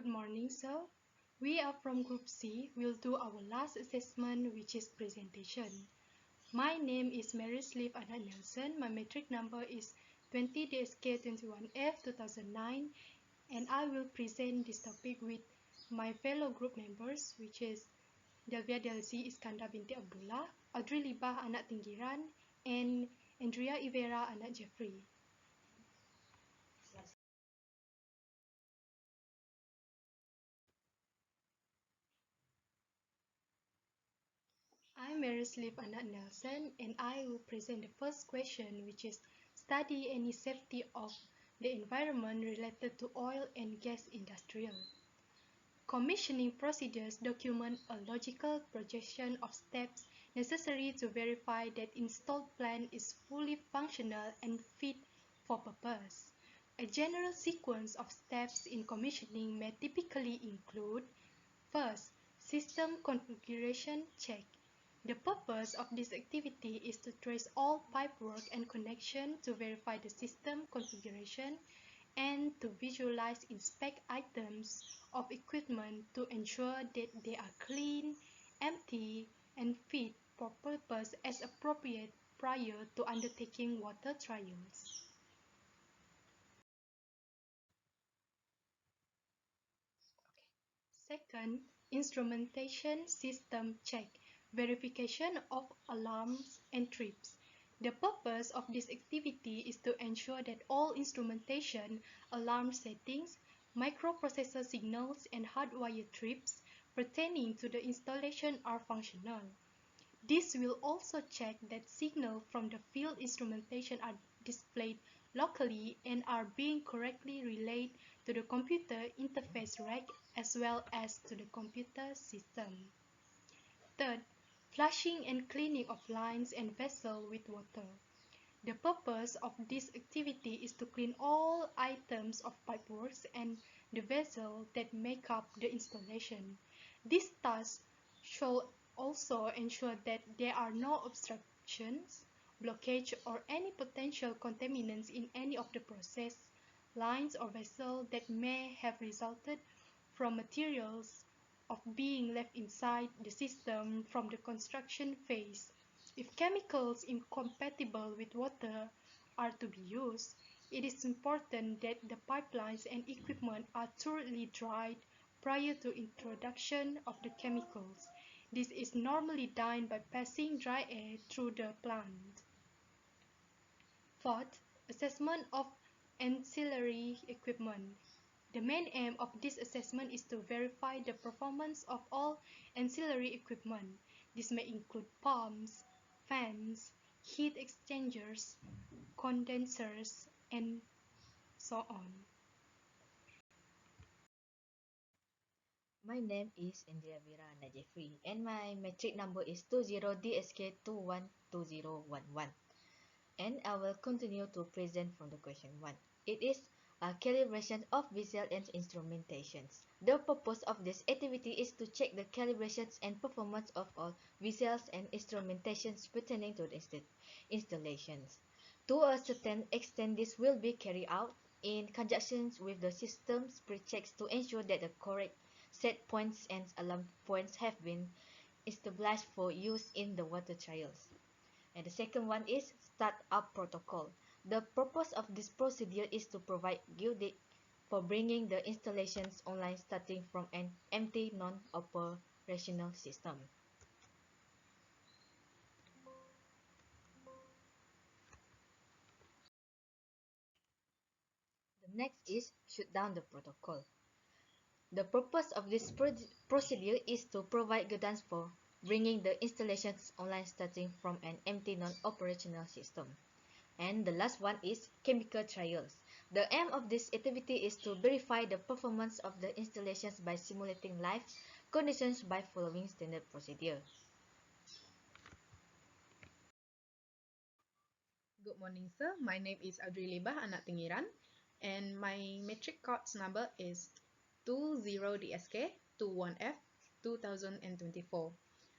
Good morning, sir. We are from Group C. We'll do our last assessment, which is presentation. My name is Mary Sleep Anna Nelson. My metric number is 20DSK21F 2009, and I will present this topic with my fellow group members, which is Delvia Delzi Iskandar binti Abdullah, Audrey Libah anak Tinggiran, and Andrea Ivera anak Jeffrey. I'm Mary Sleep Anak Nelson, and I will present the first question, which is study any safety of the environment related to oil and gas industrial. Commissioning procedures document a logical projection of steps necessary to verify that installed plant is fully functional and fit for purpose. A general sequence of steps in commissioning may typically include: first, system configuration check. The purpose of this activity is to trace all pipework and connection to verify the system configuration and to visualize inspect items of equipment to ensure that they are clean, empty, and fit for purpose as appropriate prior to undertaking water trials. Second, instrumentation system check, verification of alarms and trips. The purpose of this activity is to ensure that all instrumentation, alarm settings, microprocessor signals, and hardwire trips pertaining to the installation are functional. This will also check that signals from the field instrumentation are displayed locally and are being correctly relayed to the computer interface rack as well as to the computer system. Third, flushing and cleaning of lines and vessels with water. The purpose of this activity is to clean all items of pipeworks and the vessel that make up the installation. This task should also ensure that there are no obstructions, blockage, or any potential contaminants in any of the process lines or vessels that may have resulted from materials of being left inside the system from the construction phase. If chemicals incompatible with water are to be used, it is important that the pipelines and equipment are thoroughly dried prior to introduction of the chemicals. This is normally done by passing dry air through the plant. Fourth, assessment of ancillary equipment. The main aim of this assessment is to verify the performance of all ancillary equipment. This may include pumps, fans, heat exchangers, condensers, and so on. My name is Andrea Vera Najefri and my metric number is 20DSK212011. And I will continue to present from the question 1. It is a calibration of visual and instrumentations. The purpose of this activity is to check the calibrations and performance of all visuals and instrumentations pertaining to the installations. To a certain extent, this will be carried out in conjunction with the system's pre-checks to ensure that the correct set points and alarm points have been established for use in the water trials. And the second one is startup protocol. The purpose of this procedure is to provide guidance for bringing the installations online starting from an empty non-operational system. The next is shut down the protocol. The purpose of this procedure is to provide guidance for bringing the installations online starting from an empty non-operational system. And the last one is chemical trials. The aim of this activity is to verify the performance of the installations by simulating live conditions by following standard procedure. Good morning, sir. My name is Audrey Libah anak Tinggiran, and my metric codes number is 20DSK21F 2024.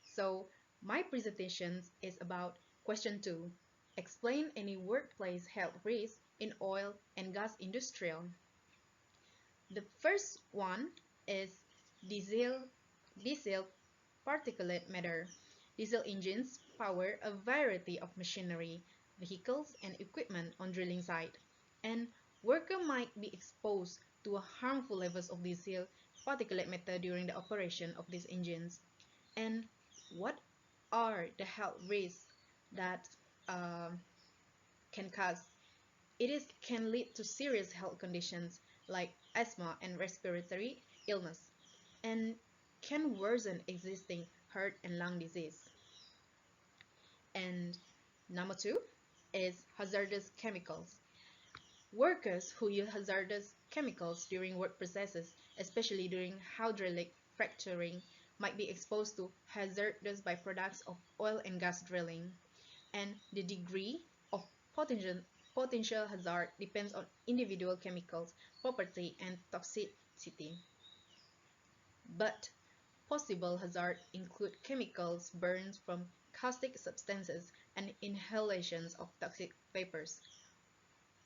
So my presentation is about question 2. Explain any workplace health risk in oil and gas industrial. The first one is diesel particulate matter. Diesel engines power a variety of machinery, vehicles, and equipment on drilling site, and workers might be exposed to harmful levels of diesel particulate matter during the operation of these engines. And what are the health risks that can cause? Can lead to serious health conditions like asthma and respiratory illness, and can worsen existing heart and lung disease. And number 2 is hazardous chemicals. Workers who use hazardous chemicals during work processes, especially during hydraulic fracturing, might be exposed to hazardous byproducts of oil and gas drilling. And the degree of potential hazard depends on individual chemicals, property, and toxicity. But possible hazards include chemicals burns from caustic substances and inhalations of toxic vapors.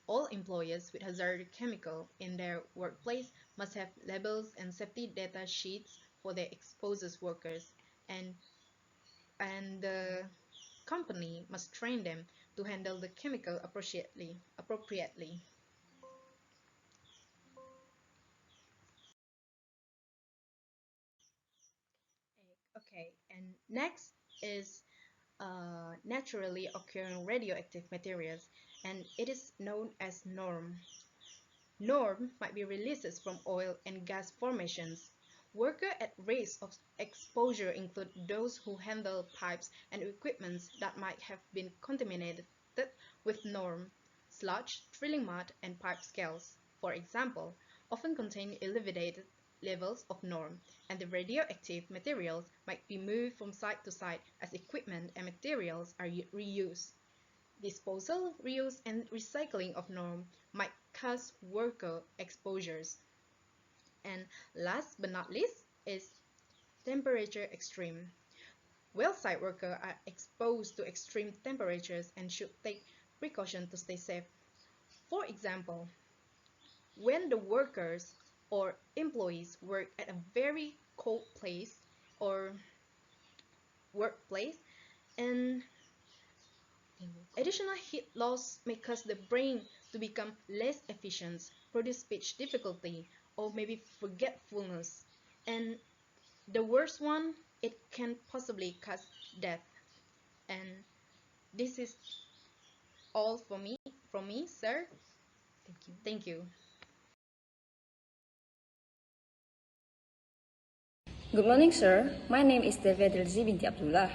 All employees with hazardous chemical in their workplace must have labels and safety data sheets for their exposed workers, and the company must train them to handle the chemical appropriately. Okay, and next is naturally occurring radioactive materials, and it is known as NORM. NORM might be releases from oil and gas formations. Workers at risk of exposure include those who handle pipes and equipment that might have been contaminated with NORM. Sludge, drilling mud, and pipe scales, for example, often contain elevated levels of NORM, and the radioactive materials might be moved from site to site as equipment and materials are reused. Disposal, reuse, and recycling of NORM might cause worker exposures. And last but not least is temperature extreme. Well site workers are exposed to extreme temperatures and should take precaution to stay safe. For example, when the workers or employees work at a very cold place or workplace, and additional heat loss may cause the brain to become less efficient, produce speech difficulty, or maybe forgetfulness. And the worst one, it can possibly cause death. And this is all from me, sir. Thank you. Thank you. Good morning, sir. My name is Devedrzi binti Abdullah.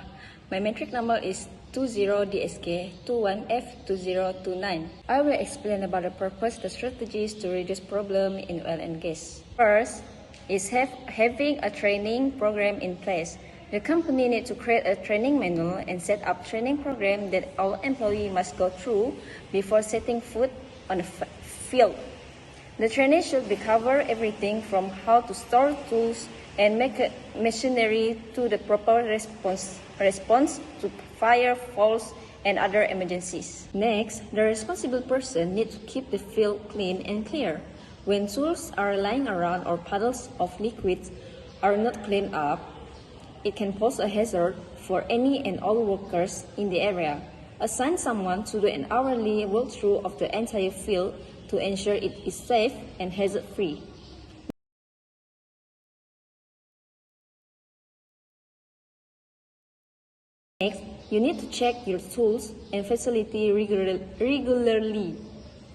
My metric number is 20DSK21F2029. I will explain about the purpose, the strategies to reduce problem in oil and gas. First is having a training program in place. The company needs to create a training manual and set up training program that all employees must go through before setting foot on the field. The training should be cover everything from how to store tools and make machinery to the proper response to fire, falls, and other emergencies. Next, the responsible person needs to keep the field clean and clear. When tools are lying around or puddles of liquids are not cleaned up, it can pose a hazard for any and all workers in the area. Assign someone to do an hourly walkthrough of the entire field to ensure it is safe and hazard-free. Next, you need to check your tools and facility regularly.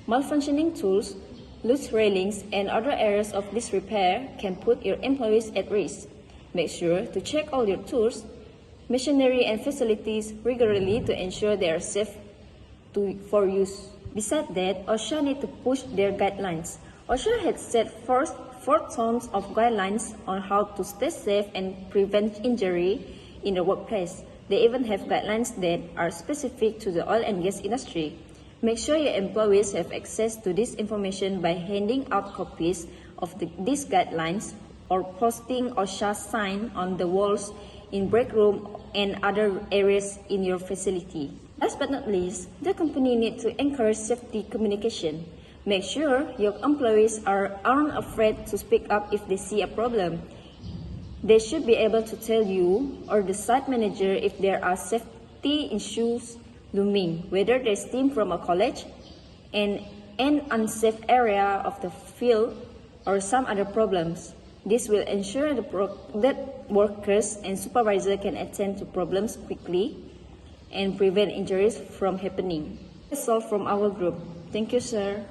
Malfunctioning tools, loose railings, and other areas of disrepair can put your employees at risk. Make sure to check all your tools, machinery, and facilities regularly to ensure they are safe for use. Besides that, OSHA need to push their guidelines. OSHA has set four tons of guidelines on how to stay safe and prevent injury in the workplace. They even have guidelines that are specific to the oil and gas industry. Make sure your employees have access to this information by handing out copies of these guidelines or posting OSHA sign on the walls in break room and other areas in your facility. Last but not least, the company needs to encourage safety communication. Make sure your employees aren't afraid to speak up if they see a problem. They should be able to tell you or the site manager if there are safety issues looming, whether they stem from a college, an unsafe area of the field, or some other problems. This will ensure that workers and supervisors can attend to problems quickly and prevent injuries from happening. That's all from our group. Thank you, sir.